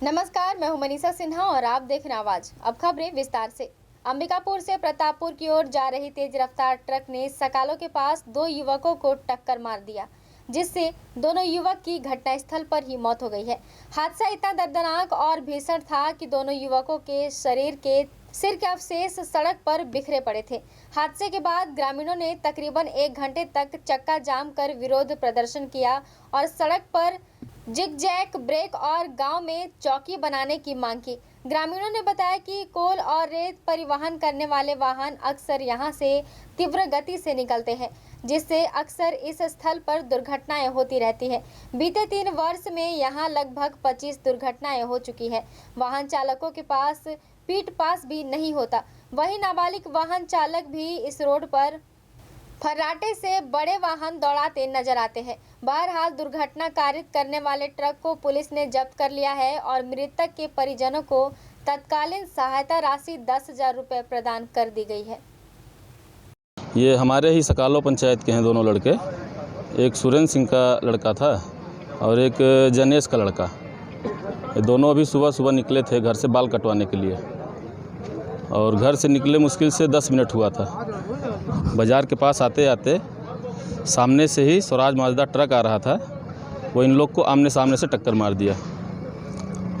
नमस्कार, मैं हूं मनीषा सिन्हा और आप देख रहे हैं आवाज। अब खबरें विस्तार से। अंबिकापुर से प्रतापपुर की ओर जा रही तेज रफ्तार ट्रक ने सकालों के पास दो युवकों को टक्कर मार दिया, जिससे दोनों युवक की घटनास्थल पर ही मौत हो गई है। हादसा इतना दर्दनाक और भीषण था कि दोनों युवकों के सिर के अवशेष सड़क पर बिखरे पड़े थे। हादसे के बाद ग्रामीणों ने तकरीबन 1 घंटे तक चक्का जाम कर विरोध प्रदर्शन किया और सड़क पर जिग-जैग ब्रेक और गांव में चौकी बनाने की मांग की। ग्रामीणों ने बताया कि कोल और रेत परिवहन करने वाले वाहन अक्सर यहां से तीव्र गति से निकलते हैं, जिससे अक्सर इस स्थल पर दुर्घटनाएं होती रहती है। बीते 3 वर्ष में यहां लगभग 25 दुर्घटनाएं हो चुकी है। वाहन चालकों के पास पीट पास भी नहीं होता। वहीं नाबालिग वाहन चालक भी इस रोड पर फर्राटे से बड़े वाहन दौड़ाते नजर आते हैं। बहरहाल दुर्घटना कारित करने वाले ट्रक को पुलिस ने जब्त कर लिया है और मृतक के परिजनों को तत्कालीन सहायता राशि 10,000 रुपये प्रदान कर दी गई है। ये हमारे ही सकालो पंचायत के हैं दोनों लड़के। एक सुरेंद्र सिंह का लड़का था और एक जनेश का लड़का। ये दोनों अभी सुबह सुबह निकले थे घर से बाल कटवाने के लिए और घर से निकले मुश्किल से 10 मिनट हुआ था। बाज़ार के पास आते आते सामने से ही स्वराज माजदा ट्रक आ रहा था, वो इन लोग को आमने सामने से टक्कर मार दिया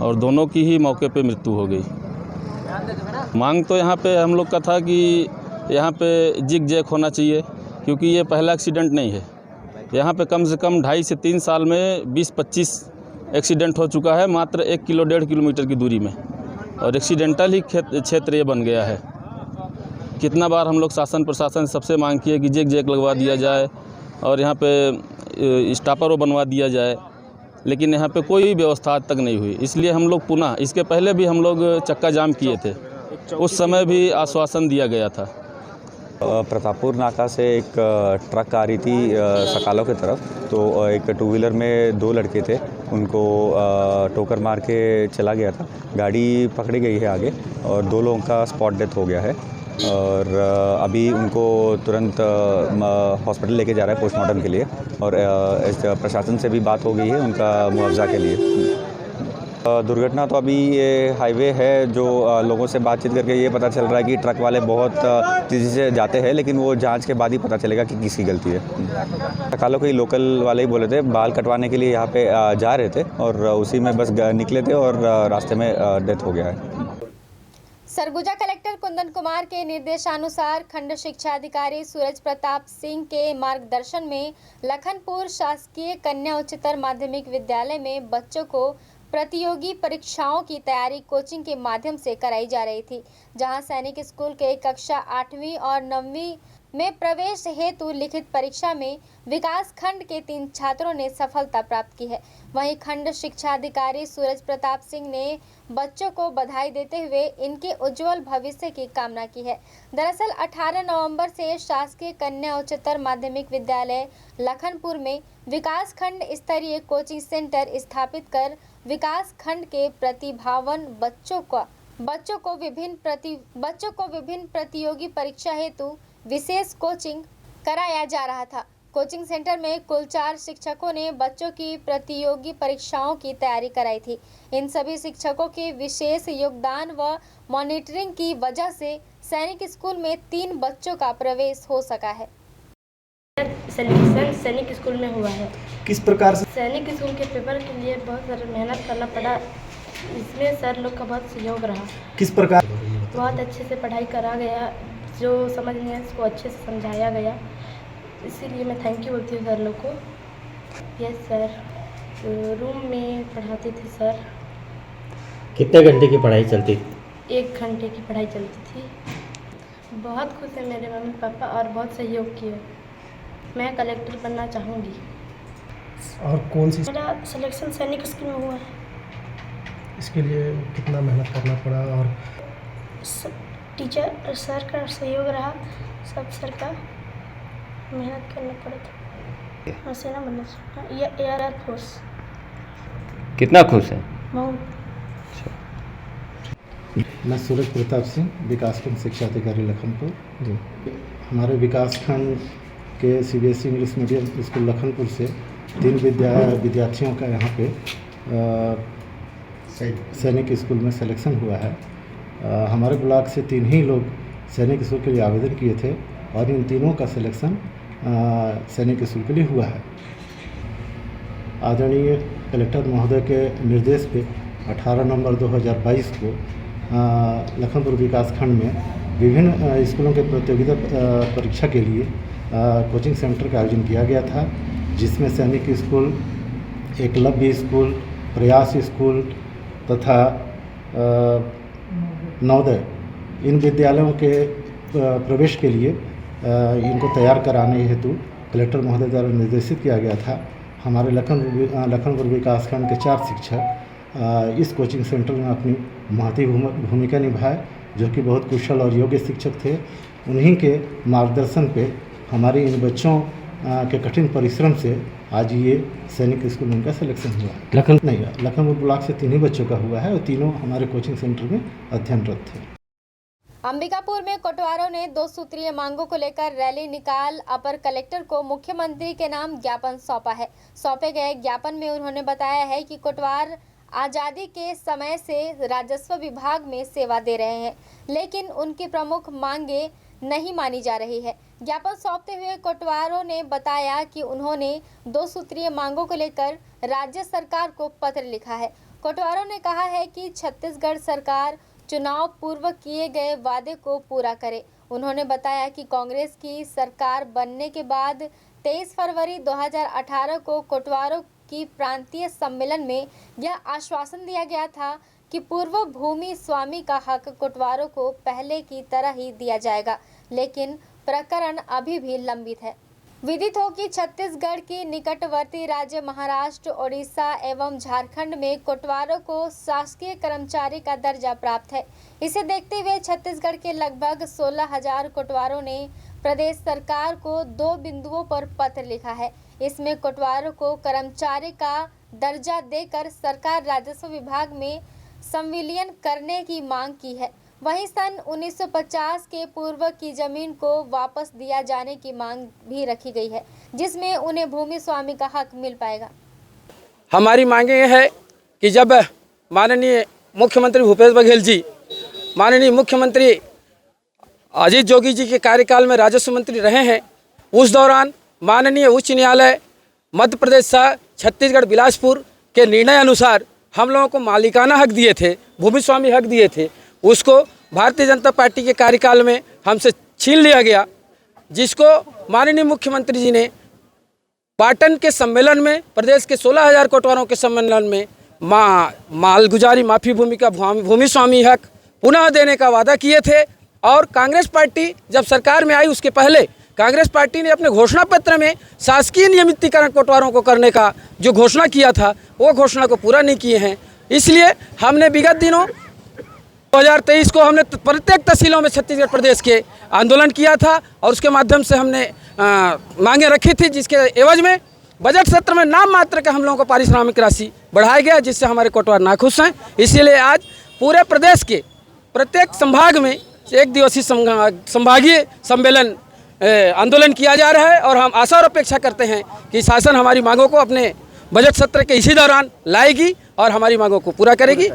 और दोनों की ही मौके पे मृत्यु हो गई। मांग तो यहाँ पे हम लोग का था कि यहाँ पे जिग जैग होना चाहिए, क्योंकि ये पहला एक्सीडेंट नहीं है। यहाँ पे कम से कम 2.5 से 3 साल में 20-25 एक्सीडेंट हो चुका है, मात्र 1-1.5 किलोमीटर की दूरी में, और एक्सीडेंटल ही क्षेत्र ये बन गया है। कितना बार हम लोग शासन प्रशासन सबसे मांग किए कि जिग जैग लगवा दिया जाए और यहाँ पे स्टॉपर बनवा दिया जाए, लेकिन यहाँ पे कोई व्यवस्था आज तक नहीं हुई। इसलिए हम लोग पुनः, इसके पहले भी हम लोग चक्का जाम किए थे, उस समय भी आश्वासन दिया गया था। प्रतापपुर नाका से एक ट्रक आ रही थी सकालों की तरफ, तो एक 2 व्हीलर में 2 लड़के थे, उनको ठोकर मार के चला गया था। गाड़ी पकड़ी गई है आगे और 2 लोगों का स्पॉट डेथ हो गया है और अभी उनको तुरंत हॉस्पिटल लेके जा रहा है पोस्टमार्टम के लिए और प्रशासन से भी बात हो गई है उनका मुआवजा के लिए। दुर्घटना तो अभी ये हाईवे है, जो लोगों से बातचीत करके ये पता चल रहा है कि ट्रक वाले बहुत तेज़ी से जाते हैं, लेकिन वो जांच के बाद ही पता चलेगा कि किसकी गलती है। सकालों के लोकल वाले ही बोले थे, बाल कटवाने के लिए यहाँ पे जा रहे थे और उसी में बस निकले थे और रास्ते में डेथ हो गया है। सरगुजा कलेक्टर कुंदन कुमार के निर्देशानुसार खंड शिक्षा अधिकारी सूरज प्रताप सिंह के मार्गदर्शन में लखनपुर शासकीय कन्या उच्चतर माध्यमिक विद्यालय में बच्चों को प्रतियोगी परीक्षाओं की तैयारी कोचिंग के माध्यम से कराई जा रही थी, जहां सैनिक स्कूल के कक्षा 8वीं और 9वीं में प्रवेश हेतु लिखित परीक्षा में विकास खंड के 3 छात्रों ने सफलता प्राप्त की है। वहीं खंड शिक्षा अधिकारी सूरज प्रताप सिंह ने बच्चों को बधाई देते हुए इनके उज्जवल भविष्य की कामना की है। दरअसल 18 नवंबर से शासकीय कन्या उच्चतर माध्यमिक विद्यालय लखनपुर में विकास खंड स्तरीय कोचिंग सेंटर स्थापित कर विकास खंड के प्रतिभावान बच्चों को विभिन्न प्रतियोगी परीक्षा हेतु विशेष कोचिंग कराया जा रहा था। कोचिंग सेंटर में कुल 4 शिक्षकों ने बच्चों की प्रतियोगी परीक्षाओं की तैयारी कराई थी। इन सभी शिक्षकों के विशेष योगदान व मॉनिटरिंग की वजह से सैनिक स्कूल में 3 बच्चों का प्रवेश हो सका है। सिलेक्शन सैनिक स्कूल में हुआ है। किस प्रकार से? सैनिक स्कूल के पेपर के लिए बहुत सारा मेहनत करना पड़ा, इसमें सर लोग का बहुत सहयोग रहा। किस प्रकार? बहुत अच्छे से पढ़ाई करा गया, जो समझ नहीं है उसको अच्छे से समझाया गया, इसीलिए मैं थैंक यू बोलती हूँ सर लोग को। यस सर, रूम में पढ़ाते थे सर। कितने घंटे की पढ़ाई चलती थी? 1 घंटे की पढ़ाई चलती थी। बहुत खुश है मेरे मम्मी पापा और बहुत सहयोग किए। मैं कलेक्टर बनना चाहूँगी। और कौन सी? मेरा सिलेक्शन सैनिक स्कूल में हुआ है। इसके लिए कितना मेहनत करना पड़ा? और टीचर सर का सहयोग रहा, सब सर का मेहनत करना पड़ा था। सेना बनना या एयरफोर्स। कितना खुश है? बहुत। मैं सूरज प्रताप सिंह, विकासखंड शिक्षा अधिकारी लखनपुर जी। हमारे विकासखंड के CBSE English medium school Lakhanpur से 3 विद्यार्थियों का यहाँ पे सैनिक स्कूल में सिलेक्शन हुआ है। हमारे ब्लॉक से 3 ही लोग सैनिक स्कूल के लिए आवेदन किए थे और इन तीनों का सिलेक्शन सैनिक स्कूल के लिए हुआ है। आदरणीय कलेक्टर महोदय के निर्देश पे 18 नवंबर 2022 को लखनपुर विकास खंड में विभिन्न स्कूलों के प्रतियोगिता परीक्षा के लिए कोचिंग सेंटर का आयोजन किया गया था, जिसमें सैनिक स्कूल, एकलव्य स्कूल, प्रयास स्कूल तथा नवोदय, इन विद्यालयों के प्रवेश के लिए इनको तैयार कराने हेतु कलेक्टर महोदय द्वारा निर्देशित किया गया था। हमारे लखनपुर विकासखंड के 4 शिक्षक इस कोचिंग सेंटर में अपनी महती भूमिका निभाए, जो कि बहुत कुशल और योग्य शिक्षक थे। उन्हीं के मार्गदर्शन पे हमारे इन बच्चों के कठिन परिश्रम से आज ये सैनिक स्कूल में इनका सिलेक्शन हुआ। लखनपुर ब्लॉक से 3 ही बच्चों का हुआ है और तीनों हमारे कोचिंग सेंटर में अध्ययनरत थे। अंबिकापुर में कोटवारों ने 2 सूत्रीय मांगों को लेकर रैली निकाल अपर कलेक्टर को मुख्यमंत्री के नाम ज्ञापन सौंपा है। सौंपे गए ज्ञापन में उन्होंने बताया है कि कोटवार आज़ादी के समय से राजस्व विभाग में सेवा दे रहे हैं, लेकिन उनकी प्रमुख मांगे नहीं मानी जा रही है। ज्ञापन सौंपते हुए कोटवारों ने बताया कि उन्होंने 2 सूत्रीय मांगों को लेकर राज्य सरकार को पत्र लिखा है। कोटवारों ने कहा है कि छत्तीसगढ़ सरकार चुनाव पूर्व किए गए वादे को पूरा करे। उन्होंने बताया कि कांग्रेस की सरकार बनने के बाद 23 फरवरी 2018 को कोटवारों की प्रांतीय सम्मेलन में यह आश्वासन दिया गया था कि पूर्व भूमि स्वामी का हक कोटवारों को पहले की तरह ही दिया जाएगा, लेकिन प्रकरण अभी भी लंबित है। विदित हो कि छत्तीसगढ़ की निकटवर्ती राज्य महाराष्ट्र, ओडिशा एवं झारखंड में कोटवारों को शासकीय कर्मचारी का दर्जा प्राप्त है। इसे देखते हुए छत्तीसगढ़ के लगभग 16,000 कोटवारों ने प्रदेश सरकार को 2 बिंदुओं पर पत्र लिखा है। इसमें कोटवारों को कर्मचारी का दर्जा देकर सरकार राजस्व विभाग में संविलियन करने की मांग की है। वहीं सन 1950 के पूर्व की जमीन को वापस दिया जाने की मांग भी रखी गई है, जिसमें उन्हें भूमि स्वामी का हक मिल पाएगा। हमारी मांगे ये है कि जब माननीय मुख्यमंत्री भूपेश बघेल जी, माननीय मुख्यमंत्री अजीत जोगी जी के कार्यकाल में राजस्व मंत्री रहे हैं, उस दौरान माननीय उच्च न्यायालय मध्य प्रदेश सह छत्तीसगढ़ बिलासपुर के निर्णय अनुसार हम लोगों को मालिकाना हक दिए थे, भूमि स्वामी हक दिए थे। उसको भारतीय जनता पार्टी के कार्यकाल में हमसे छीन लिया गया, जिसको माननीय मुख्यमंत्री जी ने पाटन के सम्मेलन में प्रदेश के 16,000 कोटवारों के सम्मेलन में मालगुजारी माफी भूमि का भूमि स्वामी हक पुनः देने का वादा किए थे। और कांग्रेस पार्टी जब सरकार में आई, उसके पहले कांग्रेस पार्टी ने अपने घोषणा पत्र में शासकीय नियमितीकरण कोटवारों को करने का जो घोषणा किया था, वो घोषणा को पूरा नहीं किए हैं। इसलिए हमने विगत दिनों 2023 को हमने प्रत्येक तहसीलों में छत्तीसगढ़ प्रदेश के आंदोलन किया था और उसके माध्यम से हमने मांगे रखी थी, जिसके एवज में बजट सत्र में नाम मात्र का हम लोगों को पारिश्रमिक राशि बढ़ाया गया, जिससे हमारे कोटवार नाखुश हैं। इसीलिए आज पूरे प्रदेश के प्रत्येक संभाग में 1 दिवसीय संभागीय सम्मेलन आंदोलन किया जा रहा है और हम आशा और अपेक्षा करते हैं कि शासन हमारी मांगों को अपने बजट सत्र के इसी दौरान लाएगी और हमारी मांगों को पूरा करेगी।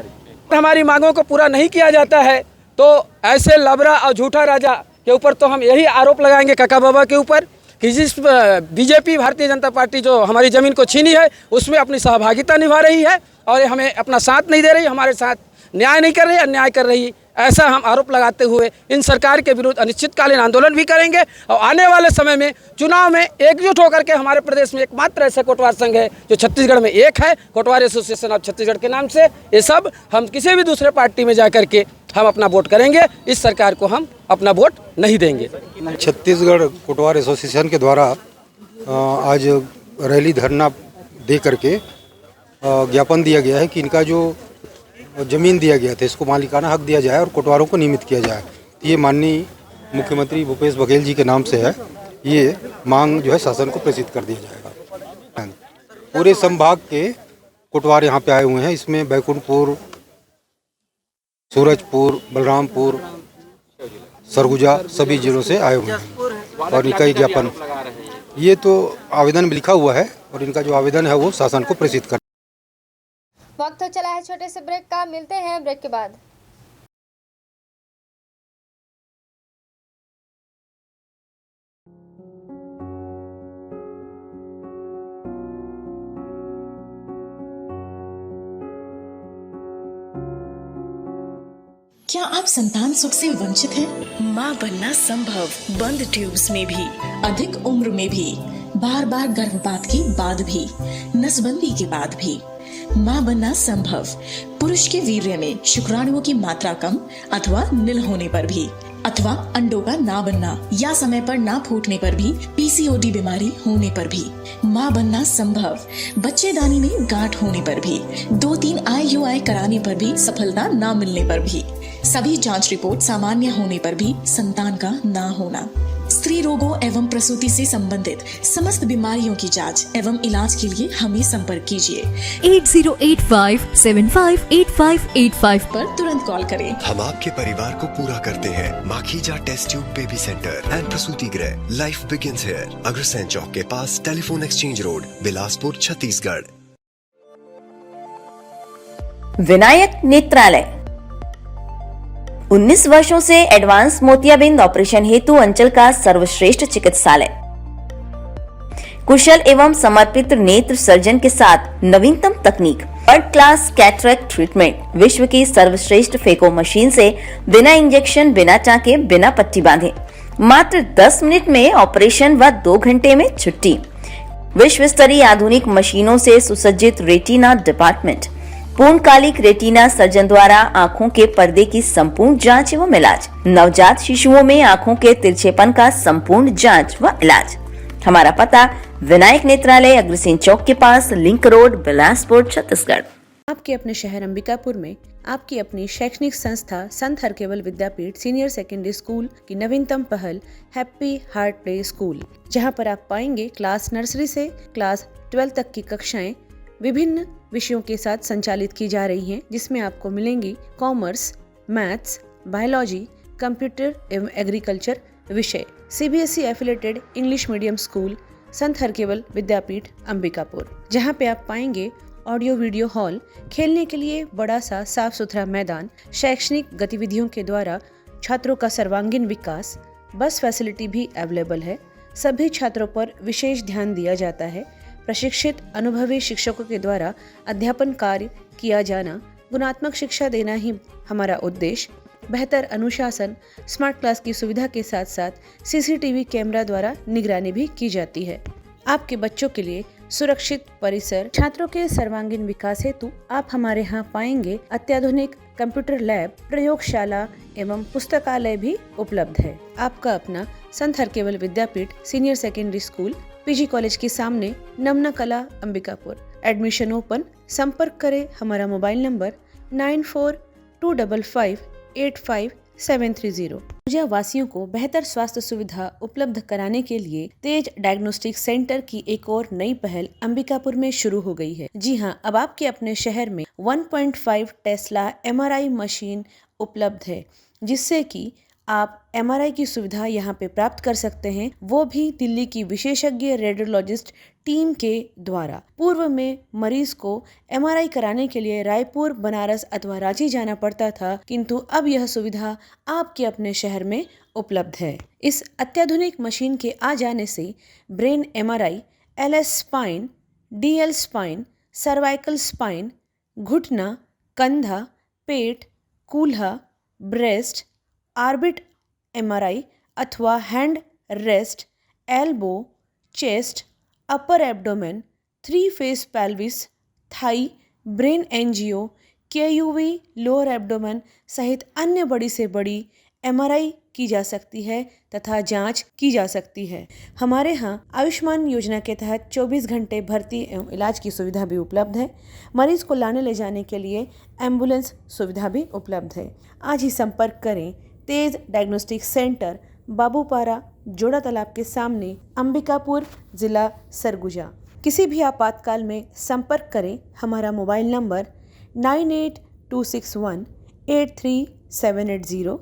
हमारी मांगों को पूरा नहीं किया जाता है तो ऐसे लबरा और झूठा राजा के ऊपर तो हम यही आरोप लगाएंगे काका बाबा के ऊपर कि जिस बीजेपी भारतीय जनता पार्टी जो हमारी ज़मीन को छीनी है, उसमें अपनी सहभागिता निभा रही है और ये हमें अपना साथ नहीं दे रही, हमारे साथ न्याय नहीं कर रही, अन्याय कर रही। ऐसा हम आरोप लगाते हुए इन सरकार के विरुद्ध अनिश्चितकालीन आंदोलन भी करेंगे और आने वाले समय में चुनाव में एकजुट होकर के हमारे प्रदेश में एकमात्र ऐसा कोटवार संघ है जो छत्तीसगढ़ में एक है, कोटवार एसोसिएशन ऑफ छत्तीसगढ़ के नाम से। ये सब हम किसी भी दूसरे पार्टी में जा करके हम अपना वोट करेंगे, इस सरकार को हम अपना वोट नहीं देंगे। छत्तीसगढ़ कोटवार एसोसिएशन के द्वारा आज रैली धरना दे करके ज्ञापन दिया गया है कि इनका जो ज़मीन दिया गया था इसको मालिकाना हक दिया जाए और कोटवारों को नियमित किया जाए। ये माननीय मुख्यमंत्री भूपेश बघेल जी के नाम से है। ये मांग जो है शासन को प्रेषित कर दिया जाएगा। पूरे संभाग के कोटवार यहाँ पे आए हुए हैं, इसमें बैकुंठपुर, सूरजपुर, बलरामपुर, सरगुजा सभी जिलों से आए हुए हैं और इनका ये ज्ञापन, ये तो आवेदन में लिखा हुआ है और इनका जो आवेदन है वो शासन को प्रेषित कर। वक्त हो चला है छोटे से ब्रेक का, मिलते हैं ब्रेक के बाद। क्या आप संतान सुख से वंचित हैं? माँ बनना संभव, बंद ट्यूब्स में भी, अधिक उम्र में भी, बार बार गर्भपात के बाद भी, नसबंदी के बाद भी। माँ बनना संभव, पुरुष के वीर्य में शुक्राणुओं की मात्रा कम अथवा नील होने पर भी, अथवा अंडों का ना बनना या समय पर ना फूटने पर भी, पीसीओडी बीमारी होने पर भी। माँ बनना संभव, बच्चेदानी में गांठ होने पर भी, 2-3 IUI कराने पर भी सफलता ना मिलने पर भी, सभी जांच रिपोर्ट सामान्य होने पर भी संतान का ना होना। स्त्री रोगों एवं प्रसूति से संबंधित समस्त बीमारियों की जांच एवं इलाज के लिए हमें संपर्क कीजिए 8085758585 पर तुरंत कॉल करें। हम आपके परिवार को पूरा करते हैं। Makhija test tube baby centre and प्रसूति गृह, life begins here, Agrasen Chowk के पास, telephone exchange road, Bilaspur, Chhattisgarh. Vinayak Netralaya 19 वर्षों से एडवांस मोतियाबिंद ऑपरेशन हेतु अंचल का सर्वश्रेष्ठ चिकित्सालय, कुशल एवं समर्पित नेत्र सर्जन के साथ नवीनतम तकनीक, वर्ल्ड क्लास कैटरेक्ट ट्रीटमेंट, विश्व की सर्वश्रेष्ठ फेको मशीन से बिना इंजेक्शन, बिना टाँके, बिना पट्टी बांधे मात्र 10 मिनट में ऑपरेशन व 2 घंटे में छुट्टी। विश्व स्तरीय आधुनिक मशीनों से सुसज्जित रेटिना डिपार्टमेंट, पूर्णकालिक रेटिना सर्जन द्वारा आंखों के पर्दे की संपूर्ण जांच एवं इलाज, नवजात शिशुओं में आंखों के तिरछेपन का संपूर्ण जांच व इलाज। हमारा पता विनायक नेत्रालय, अग्रसेन चौक के पास, लिंक रोड, बिलासपुर, छत्तीसगढ़। आपके अपने शहर अंबिकापुर में आपकी अपनी शैक्षणिक संस्था संत Harkewal Vidyapeeth senior secondary school की नवीनतम पहल हैप्पी हार्ट प्ले स्कूल, जहां पर आप पाएंगे क्लास नर्सरी से क्लास 12 तक की कक्षाएं विभिन्न विषयों के साथ संचालित की जा रही हैं, जिसमें आपको मिलेंगी कॉमर्स, मैथ्स, बायोलॉजी, कंप्यूटर एवं एग्रीकल्चर विषय। CBSE affiliated English medium school संत हरकेवल विद्यापीठ अंबिकापुर, जहां पे आप पाएंगे ऑडियो वीडियो हॉल, खेलने के लिए बड़ा सा साफ सुथरा मैदान, शैक्षणिक गतिविधियों के द्वारा छात्रों का सर्वांगीण विकास, बस फैसिलिटी भी अवेलेबल है। सभी छात्रों पर विशेष ध्यान दिया जाता है। प्रशिक्षित अनुभवी शिक्षकों के द्वारा अध्यापन कार्य किया जाना, गुणात्मक शिक्षा देना ही हमारा उद्देश्य। बेहतर अनुशासन, स्मार्ट क्लास की सुविधा के साथ साथ CCTV कैमरा द्वारा निगरानी भी की जाती है। आपके बच्चों के लिए सुरक्षित परिसर, छात्रों के सर्वांगीण विकास हेतु आप हमारे यहाँ पाएंगे अत्याधुनिक कंप्यूटर लैब, प्रयोगशाला एवं पुस्तकालय भी उपलब्ध है। आपका अपना Sant Harkewal Vidyapeeth senior secondary school, PG college के सामने, नमना कला, अंबिकापुर। Admission open. संपर्क करें हमारा मोबाइल नंबर 9425585730। पूजा वासियों को बेहतर स्वास्थ्य सुविधा उपलब्ध कराने के लिए तेज डायग्नोस्टिक सेंटर की एक और नई पहल अंबिकापुर में शुरू हो गई है। जी हां, अब आपके अपने शहर में 1.5 टेस्ला MRI मशीन उपलब्ध है, जिससे कि आप MRI की सुविधा यहाँ पे प्राप्त कर सकते हैं, वो भी दिल्ली की विशेषज्ञ रेडियोलॉजिस्ट टीम के द्वारा। पूर्व में मरीज को MRI कराने के लिए रायपुर, बनारस अथवा रांची जाना पड़ता था, किंतु अब यह सुविधा आपके अपने शहर में उपलब्ध है। इस अत्याधुनिक मशीन के आ जाने से brain MRI, LS spine, DL spine, cervical spine, घुटना, कंधा, पेट, कूल्हा, ब्रेस्ट, ऑर्बिट MRI अथवा hand rest, elbow, chest, upper abdomen, 3 face pelvis, thigh, brain angio, KUV, lower abdomen सहित अन्य बड़ी से बड़ी MRI की जा सकती है तथा जांच की जा सकती है। हमारे यहाँ आयुष्मान योजना के तहत 24 घंटे भर्ती एवं इलाज की सुविधा भी उपलब्ध है। मरीज को लाने ले जाने के लिए एम्बुलेंस सुविधा भी उपलब्ध है। आज ही संपर्क करें तेज डायग्नोस्टिक सेंटर, बाबूपारा, जोड़ा तालाब के सामने, अंबिकापुर, जिला सरगुजा। किसी भी आपातकाल में संपर्क करें हमारा मोबाइल नंबर 9826183780।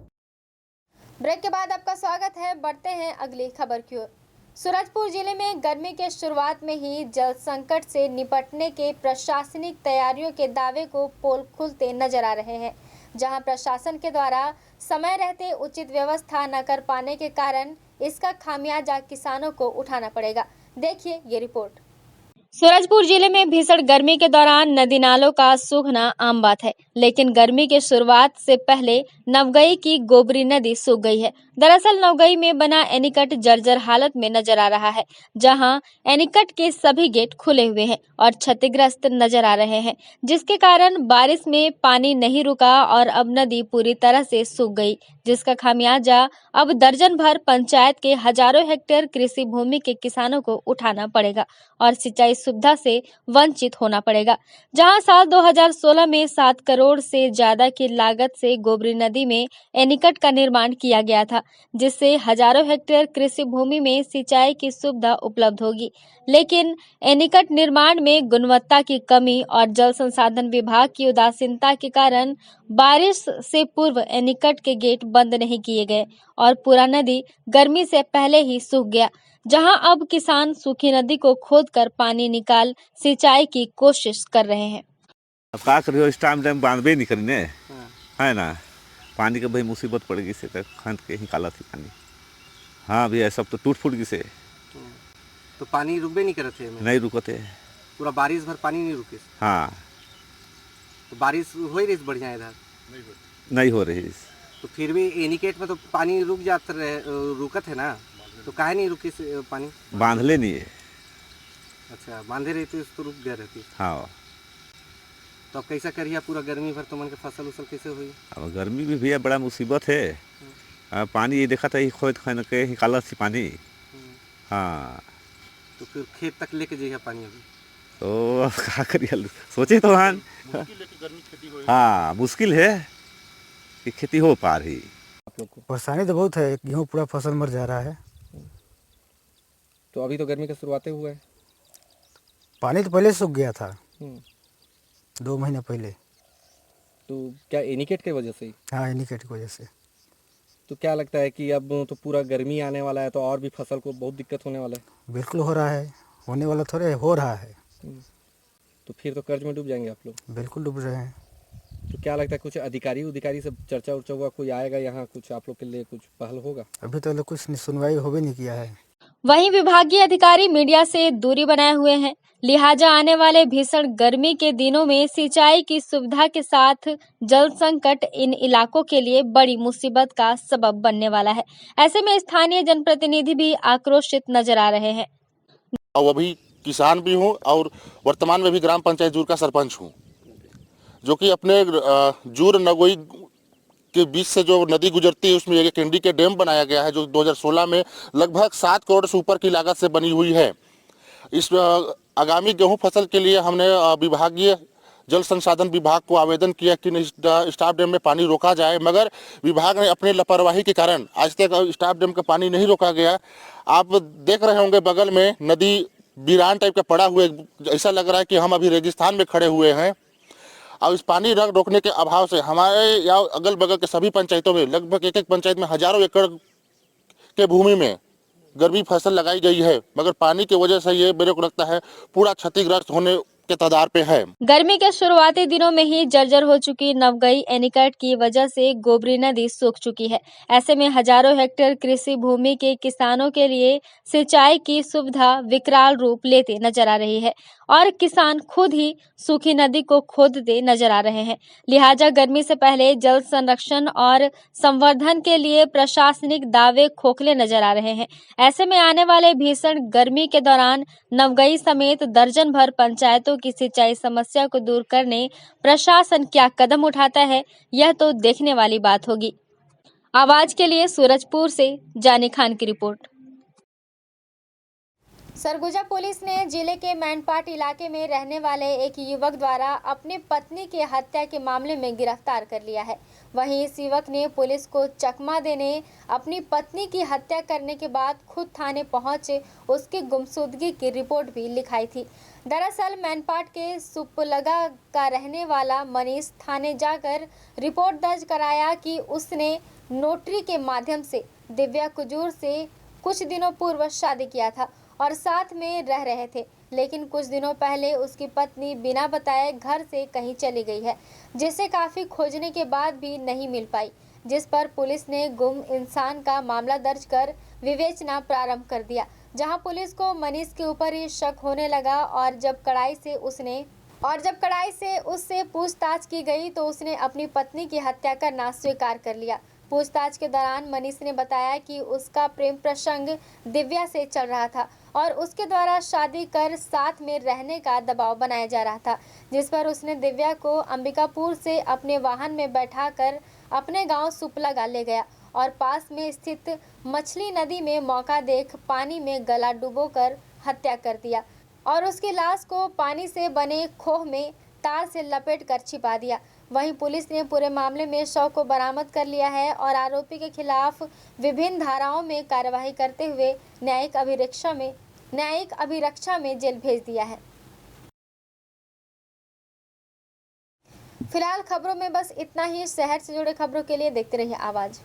ब्रेक के बाद आपका स्वागत है। बढ़ते हैं अगली खबर की ओर। सूरजपुर जिले में गर्मी के शुरुआत में ही जल संकट से निपटने के प्रशासनिक तैयारियों के दावे को पोल खुलते नजर आ रहे हैं, जहां प्रशासन के द्वारा समय रहते उचित व्यवस्था न कर पाने के कारण इसका खामियाजा किसानों को उठाना पड़ेगा। देखिए ये रिपोर्ट। सूरजपुर जिले में भीषण गर्मी के दौरान नदी नालों का सूखना आम बात है, लेकिन गर्मी के शुरुआत से पहले नवगई की गोबरी नदी सूख गई है। दरअसल नवगई में बना एनीकट जर्जर हालत में नजर आ रहा है, जहां एनीकट के सभी गेट खुले हुए हैं और क्षतिग्रस्त नजर आ रहे हैं, जिसके कारण बारिश में पानी नहीं रुका और अब नदी पूरी तरह से सूख गई, जिसका खामियाजा अब दर्जन भर पंचायत के हजारों हेक्टेयर कृषि भूमि के किसानों को उठाना पड़ेगा और सिंचाई सुविधा से वंचित होना पड़ेगा। जहां साल 2016 में 7 करोड़ से ज्यादा की लागत से गोबरी नदी में एनीकट का निर्माण किया गया था, जिससे हजारों हेक्टेयर कृषि भूमि में सिंचाई की सुविधा उपलब्ध होगी। लेकिन एनीकट निर्माण में गुणवत्ता की कमी और जल संसाधन विभाग की उदासीनता के कारण बारिश से पूर्व एनीकट के गेट बंद नहीं किए गए और पूरा नदी गर्मी से पहले ही सूख गया, जहां अब किसान सूखी नदी को खोदकर पानी निकाल सिंचाई की कोशिश कर रहे हैं। अब का करियो, इस टाइम बांधबे नहीं करी ने, है ना, पानी के भाई मुसीबत पड़ गई से खंड के निकाला थी पानी। हाँ भैया, सब तो टूट फूट गई से। तो पानी रुकबे नहीं करते हैं? नहीं रुकते, पूरा बारिश भर पानी नहीं रुके। हाँ, तो बारिश हो रही बढ़िया इधर नहीं हो रही। तो फिर भी एनीकेट में तो पानी रुक जाता रुकत है ना, तो काहे नहीं रुकी पानी? बांधले नहीं है। अच्छा, बांधे रहते तो रुक गया रहती। हाँ, तो अब कैसा करिए पूरा गर्मी भर, तो मन के फसल उसल कैसे हुई? अब गर्मी में भैया बड़ा मुसीबत है। पानी ये देखा था खोद खान के निकाला थी पानी। हाँ, तो फिर खेत तक लेके जाइए पानी अभी। तो अब क्या करिए, सोचे तो हाँ। हाँ, मुश्किल है कि खेती हो पा रही। आप लोग को परेशानी तो बहुत है, गेहूँ पूरा फसल मर जा रहा है। तो अभी तो गर्मी का शुरुआतें हुआ है। पानी तो पहले सूख गया था 2 महीने पहले। तो क्या एनीकेट की वजह से ही? हाँ, एनीकेट की वजह से। तो क्या लगता है कि अब तो पूरा गर्मी आने वाला है, तो और भी फसल को बहुत दिक्कत होने वाला है? बिल्कुल हो रहा है, होने वाला थोड़े हो रहा है। तो फिर तो कर्ज में डूब जाएंगे आप लोग। बिल्कुल डूब रहे हैं। तो क्या लगता है कुछ अधिकारी से चर्चा उर्चा हुआ, कोई आएगा यहाँ, कुछ आप लोग के लिए कुछ पहल होगा? अभी तो कुछ सुनवाई हो भी नहीं किया है। वहीं विभागीय अधिकारी मीडिया से दूरी बनाए हुए हैं, लिहाजा आने वाले भीषण गर्मी के दिनों में सिंचाई की सुविधा के साथ जल संकट इन इलाकों के लिए बड़ी मुसीबत का सबब बनने वाला है। ऐसे में स्थानीय जनप्रतिनिधि भी आक्रोशित नजर आ रहे हैं। और अभी किसान भी हूँ और वर्तमान में भी ग्राम पंचायत जूर का सरपंच हूँ, जो कि अपने जूर नगोई के बीच से जो नदी गुजरती है उसमें एक कैंडी के डैम बनाया गया है, जो 2016 में लगभग 7 करोड़ से ऊपर की लागत से बनी हुई है। इस आगामी गेहूं फसल के लिए हमने विभागीय जल संसाधन विभाग को आवेदन किया कि स्टाफ डैम में पानी रोका जाए, मगर विभाग ने अपने लापरवाही के कारण आज तक स्टाफ डैम का पानी नहीं रोका गया। आप देख रहे होंगे बगल में नदी वीरान टाइप का पड़ा हुआ, ऐसा लग रहा है कि हम अभी रेगिस्तान में खड़े हुए हैं। और इस पानी रोकने के अभाव से हमारे या अगल बगल के सभी पंचायतों में लगभग एक पंचायत में हजारों एकड़ के भूमि में गर्मी फसल लगाई गई है, मगर पानी की वजह से ये मेरे को लगता है पूरा क्षतिग्रस्त होने के कगार पे है। गर्मी के शुरुआती दिनों में ही जर्जर हो चुकी नवगई एनीकट की वजह से गोबरी नदी सूख चुकी है। ऐसे में हजारों हेक्टेयर कृषि भूमि के किसानों के लिए सिंचाई की सुविधा विकराल रूप लेते नजर आ रही है और किसान खुद ही सूखी नदी को खोदते नजर आ रहे हैं। लिहाजा गर्मी से पहले जल संरक्षण और संवर्धन के लिए प्रशासनिक दावे खोखले नजर आ रहे हैं। ऐसे में आने वाले भीषण गर्मी के दौरान नवगई समेत दर्जन भर पंचायतों की सिंचाई समस्या को दूर करने प्रशासन क्या कदम उठाता है, यह तो देखने वाली बात होगी। आवाज के लिए सूरजपुर से जानी खान की रिपोर्ट। सरगुजा पुलिस ने जिले के मैनपाट इलाके में रहने वाले एक युवक द्वारा अपनी पत्नी की हत्या के मामले में गिरफ्तार कर लिया है। वहीं इस युवक ने पुलिस को चकमा देने अपनी पत्नी की हत्या करने के बाद खुद थाने पहुंचे उसकी गुमशुदगी की रिपोर्ट भी लिखाई थी। दरअसल मैनपाट के सुपलगा का रहने वाला मनीष थाने जाकर रिपोर्ट दर्ज कराया कि उसने नोटरी के माध्यम से दिव्या कुजूर से कुछ दिनों पूर्व शादी किया था और साथ में रह रहे थे, लेकिन कुछ दिनों पहले उसकी पत्नी बिना बताए घर से कहीं चली गई है, जिसे काफ़ी खोजने के बाद भी नहीं मिल पाई, जिस पर पुलिस ने गुम इंसान का मामला दर्ज कर विवेचना प्रारंभ कर दिया। जहां पुलिस को मनीष के ऊपर ही शक होने लगा और जब कड़ाई से उससे पूछताछ की गई तो उसने अपनी पत्नी की हत्या करना स्वीकार कर लिया। पूछताछ के दौरान मनीष ने बताया कि उसका प्रेम प्रसंग दिव्या से चल रहा था और उसके द्वारा शादी कर साथ में रहने का दबाव बनाया जा रहा था, जिस पर उसने दिव्या को अंबिकापुर से अपने वाहन में बैठाकर अपने गांव सुपला ले गया और पास में स्थित मछली नदी में मौका देख पानी में गला डुबोकर हत्या कर दिया और उसकी लाश को पानी से बने खोह में तार से लपेट कर छिपा दिया। वहीं पुलिस ने पूरे मामले में शव को बरामद कर लिया है और आरोपी के खिलाफ विभिन्न धाराओं में कार्यवाही करते हुए न्यायिक अभिरक्षा में जेल भेज दिया है। फिलहाल खबरों में बस इतना ही। शहर से जुड़े खबरों के लिए देखते रहिए आवाज।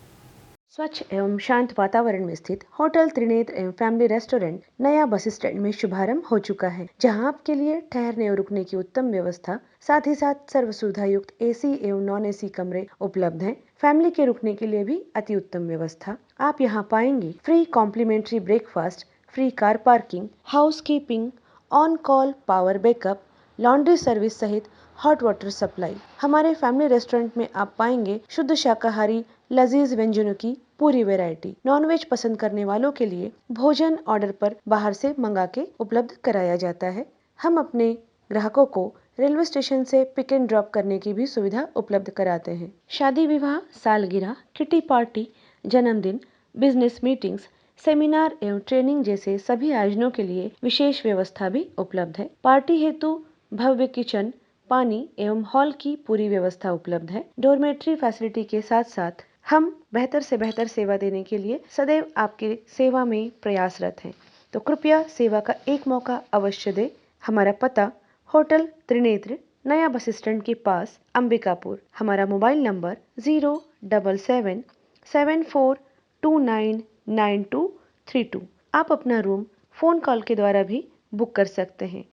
स्वच्छ एवं शांत वातावरण में स्थित होटल त्रिनेत्र एवं फैमिली रेस्टोरेंट नया बस स्टैंड में शुभारंभ हो चुका है, जहां आपके लिए ठहरने और रुकने की उत्तम व्यवस्था, साथ ही साथ सर्व सुविधा युक्त एसी एवं नॉन एसी कमरे उपलब्ध हैं। फैमिली के रुकने के लिए भी अति उत्तम व्यवस्था। आप यहां पाएंगे free complimentary breakfast, free car parking, house keeping, on call power backup, laundry service सहित हॉट वाटर सप्लाई। हमारे फैमिली रेस्टोरेंट में आप पाएंगे शुद्ध शाकाहारी लजीज व्यंजनों की पूरी वैरायटी। नॉनवेज पसंद करने वालों के लिए भोजन ऑर्डर पर बाहर से मंगा के उपलब्ध कराया जाता है। हम अपने ग्राहकों को रेलवे स्टेशन से पिक एंड ड्रॉप करने की भी सुविधा उपलब्ध कराते हैं। शादी विवाह, सालगिरह, किटी पार्टी, जन्मदिन, बिजनेस मीटिंग्स, सेमिनार एवं ट्रेनिंग जैसे सभी आयोजनों के लिए विशेष व्यवस्था भी उपलब्ध है। पार्टी हेतु भव्य किचन, पानी एवं हॉल की पूरी व्यवस्था उपलब्ध है। डोरमेट्री फैसिलिटी के साथ साथ हम बेहतर से बेहतर सेवा देने के लिए सदैव आपकी सेवा में प्रयासरत हैं। तो कृपया सेवा का एक मौका अवश्य दें। हमारा पता होटल त्रिनेत्र नया बस स्टैंड के पास अंबिकापुर। हमारा मोबाइल नंबर 07774299232। आप अपना रूम फोन कॉल के द्वारा भी बुक कर सकते हैं।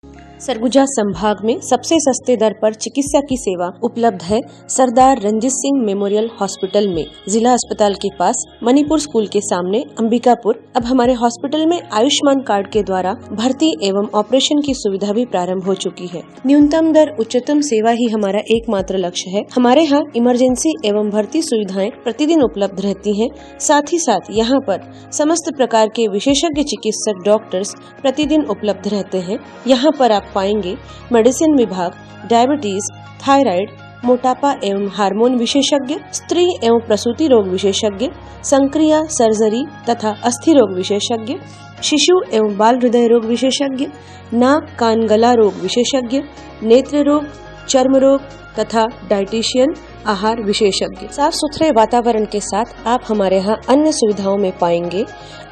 सरगुजा संभाग में सबसे सस्ते दर पर चिकित्सा की सेवा उपलब्ध है सरदार रंजीत सिंह मेमोरियल हॉस्पिटल में, जिला अस्पताल के पास, मणिपुर स्कूल के सामने, अंबिकापुर। अब हमारे हॉस्पिटल में आयुष्मान कार्ड के द्वारा भर्ती एवं ऑपरेशन की सुविधा भी प्रारंभ हो चुकी है। न्यूनतम दर उच्चतम सेवा ही हमारा एकमात्र लक्ष्य है। हमारे यहाँ इमरजेंसी एवं भर्ती सुविधाएं प्रतिदिन उपलब्ध रहती हैं। साथ ही साथ यहाँ पर समस्त प्रकार के विशेषज्ञ चिकित्सक डॉक्टर्स प्रतिदिन उपलब्ध रहते हैं। यहाँ पर आप पाएंगे मेडिसिन विभाग, डायबिटीज, थायराइड, मोटापा एवं हार्मोन विशेषज्ञ, स्त्री एवं प्रसूति रोग विशेषज्ञ, संक्रिया सर्जरी तथा अस्थि रोग विशेषज्ञ, शिशु एवं बाल हृदय रोग विशेषज्ञ, नाक कान गला रोग विशेषज्ञ, नेत्र रोग, चर्म रोग तथा डाइटिशियन, आहार विशेषज्ञ। साफ सुथरे वातावरण के साथ आप हमारे यहाँ अन्य सुविधाओं में पाएंगे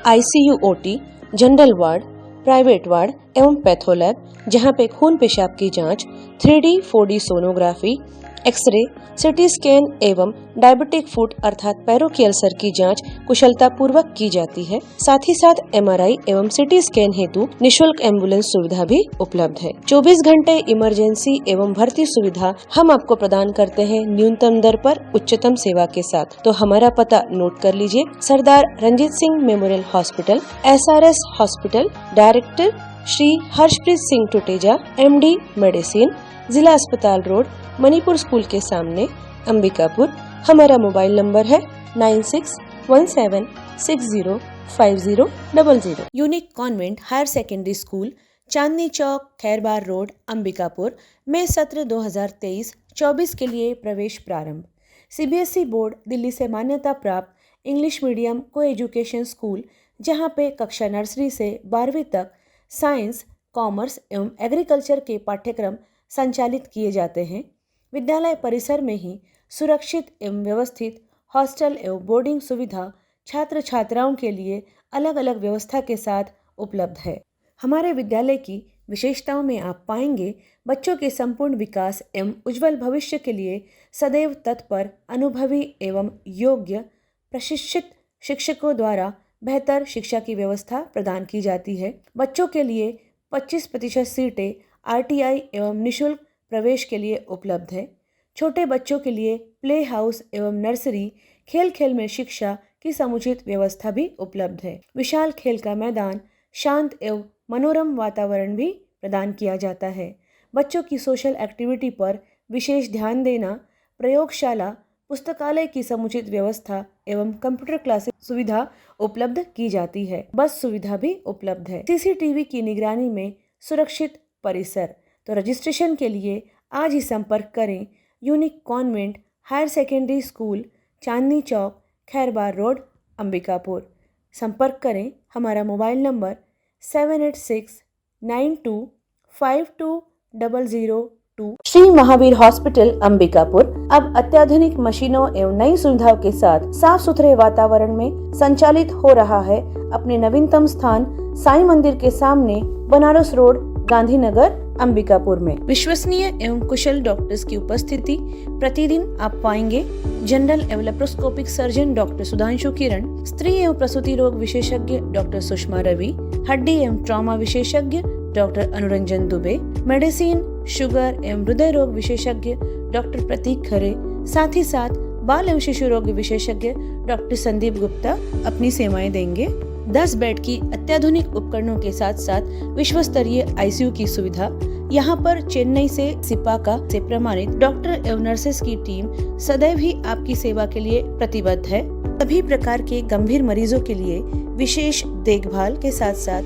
ICU, OT, general ward, private ward एवं पैथोलैब, जहां पे खून पेशाब की जांच, 3D 4D sonography, x ray, CT scan एवं डायबिटिक फुट अर्थात पैरों की अल्सर की जांच कुशलता पूर्वक की जाती है। साथ ही साथ MRI एवं सिटी स्कैन हेतु निशुल्क एम्बुलेंस सुविधा भी उपलब्ध है। 24 घंटे इमरजेंसी एवं भर्ती सुविधा हम आपको प्रदान करते हैं न्यूनतम दर पर उच्चतम सेवा के साथ। तो हमारा पता नोट कर लीजिए। Sardar Ranjeet Singh memorial hospital, SRS hospital, director Shri Harshpreet Singh Tuteja, MD medicine, जिला अस्पताल रोड, मणिपुर स्कूल के सामने, अंबिकापुर। हमारा मोबाइल नंबर है 9617605000। Unique convent higher secondary school, Chandni Chowk, Khairbar road, Ambikapur में सत्र 2023-24 के लिए प्रवेश प्रारंभ। CBSE बोर्ड दिल्ली से मान्यता प्राप्त इंग्लिश मीडियम को एजुकेशन स्कूल, जहां पे कक्षा नर्सरी से 12वीं तक साइंस, कॉमर्स एवं एग्रीकल्चर के पाठ्यक्रम संचालित किए जाते हैं। विद्यालय परिसर में ही सुरक्षित एवं व्यवस्थित हॉस्टल एवं बोर्डिंग सुविधा छात्र छात्राओं के लिए अलग अलग व्यवस्था के साथ उपलब्ध है। हमारे विद्यालय की विशेषताओं में आप पाएंगे बच्चों के संपूर्ण विकास एवं उज्जवल भविष्य के लिए सदैव तत्पर, अनुभवी एवं योग्य प्रशिक्षित शिक्षकों द्वारा बेहतर शिक्षा की व्यवस्था प्रदान की जाती है। बच्चों के लिए 25% सीटें RTI एवं निःशुल्क प्रवेश के लिए उपलब्ध है। छोटे बच्चों के लिए प्ले हाउस एवं नर्सरी, खेल खेल में शिक्षा की समुचित व्यवस्था भी उपलब्ध है। विशाल खेल का मैदान, शांत एवं मनोरम वातावरण भी प्रदान किया जाता है। बच्चों की सोशल एक्टिविटी पर विशेष ध्यान देना, प्रयोगशाला, पुस्तकालय की समुचित व्यवस्था एवं कंप्यूटर क्लासेस सुविधा उपलब्ध की जाती है। बस सुविधा भी उपलब्ध है। CCTV की निगरानी में सुरक्षित परिसर। तो रजिस्ट्रेशन के लिए आज ही संपर्क करें unique convent higher secondary school, Chandni Chowk, Khairbar road, Ambikapur. संपर्क करें हमारा mobile number 7869252002। Shri Mahavir hospital Ambikapur अब अत्याधुनिक मशीनों एवं नई सुविधाओं के साथ साफ सुथरे वातावरण में संचालित हो रहा है। अपने नवीनतम स्थान साईं मंदिर के सामने, बनारस रोड, गांधीनगर, अंबिकापुर में। विश्वसनीय एवं कुशल डॉक्टर्स की उपस्थिति प्रतिदिन आप पाएंगे। जनरल एवं लेप्रोस्कोपिक सर्जन डॉक्टर सुधांशु किरण, स्त्री एवं प्रसूति रोग विशेषज्ञ डॉक्टर सुषमा रवि, हड्डी एवं ट्रॉमा विशेषज्ञ doctor Anuranjan Dubey, medicine, sugar एवं हृदय रोग विशेषज्ञ डॉक्टर प्रतीक खरे, साथ ही साथ बाल एवं शिशु रोग विशेषज्ञ डॉक्टर संदीप गुप्ता अपनी सेवाएं देंगे। 10 बेड की अत्याधुनिक उपकरणों के साथ साथ विश्व स्तरीय ICU की सुविधा। यहाँ पर चेन्नई से सिपाका से प्रमाणित डॉक्टर एवं नर्सेस की टीम सदैव ही आपकी सेवा के लिए प्रतिबद्ध है। सभी प्रकार के गंभीर मरीजों के लिए विशेष देखभाल के साथ साथ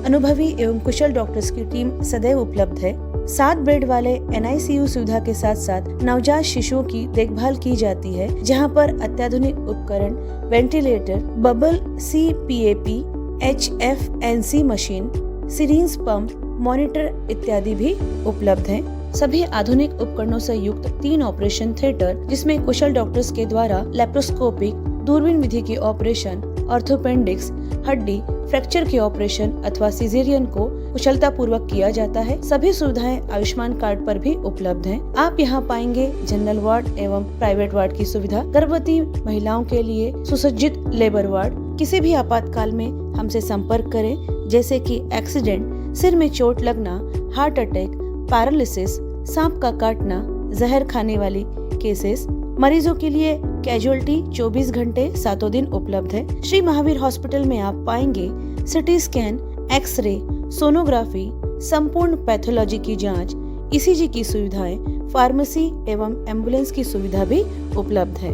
अनुभवी एवं कुशल डॉक्टर्स की टीम सदैव उपलब्ध है। 7 बेड वाले NICU सुविधा के साथ साथ नवजात शिशुओं की देखभाल की जाती है, जहां पर अत्याधुनिक उपकरण, ventilator, bubble CPAP, HFNC machine, syringe pump, monitor इत्यादि भी उपलब्ध हैं। सभी आधुनिक उपकरणों से युक्त 3 ऑपरेशन थिएटर, जिसमें कुशल डॉक्टर्स के द्वारा लेप्रोस्कोपिक, दूरबीन विधि के ऑपरेशन, ऑर्थोपेंडिक्स, हड्डी फ्रैक्चर के ऑपरेशन अथवा सिजेरियन को कुशलता पूर्वक किया जाता है। सभी सुविधाएं आयुष्मान कार्ड पर भी उपलब्ध हैं। आप यहां पाएंगे जनरल वार्ड एवं प्राइवेट वार्ड की सुविधा, गर्भवती महिलाओं के लिए सुसज्जित लेबर वार्ड। किसी भी आपातकाल में हमसे संपर्क करें, जैसे कि एक्सीडेंट, सिर में चोट लगना, हार्ट अटैक, पैरालिसिस, सांप का काटना, जहर खाने वाली केसेस। मरीजों के लिए कैजुअलिटी 24 घंटे 7 दिन उपलब्ध है। श्री महावीर हॉस्पिटल में आप पाएंगे सिटी स्कैन, एक्सरे, सोनोग्राफी, संपूर्ण पैथोलॉजी की जांच, ECG की सुविधाएं, फार्मेसी एवं एम्बुलेंस की सुविधा भी उपलब्ध है।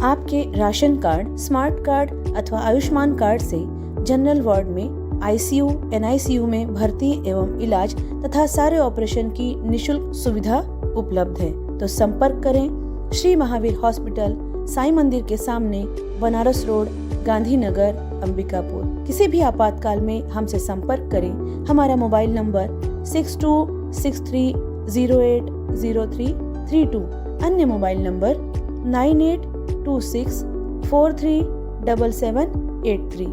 आपके राशन कार्ड, स्मार्ट कार्ड अथवा आयुष्मान कार्ड से जनरल वार्ड में, ICU, NICU में भर्ती एवं इलाज तथा सारे ऑपरेशन की निःशुल्क सुविधा उपलब्ध है। तो संपर्क करें श्री महावीर हॉस्पिटल, साईं मंदिर के सामने, बनारस रोड, गांधीनगर, अंबिकापुर। किसी भी आपातकाल में हमसे संपर्क करें। हमारा मोबाइल नंबर 6263080332, अन्य मोबाइल नंबर 9826437783।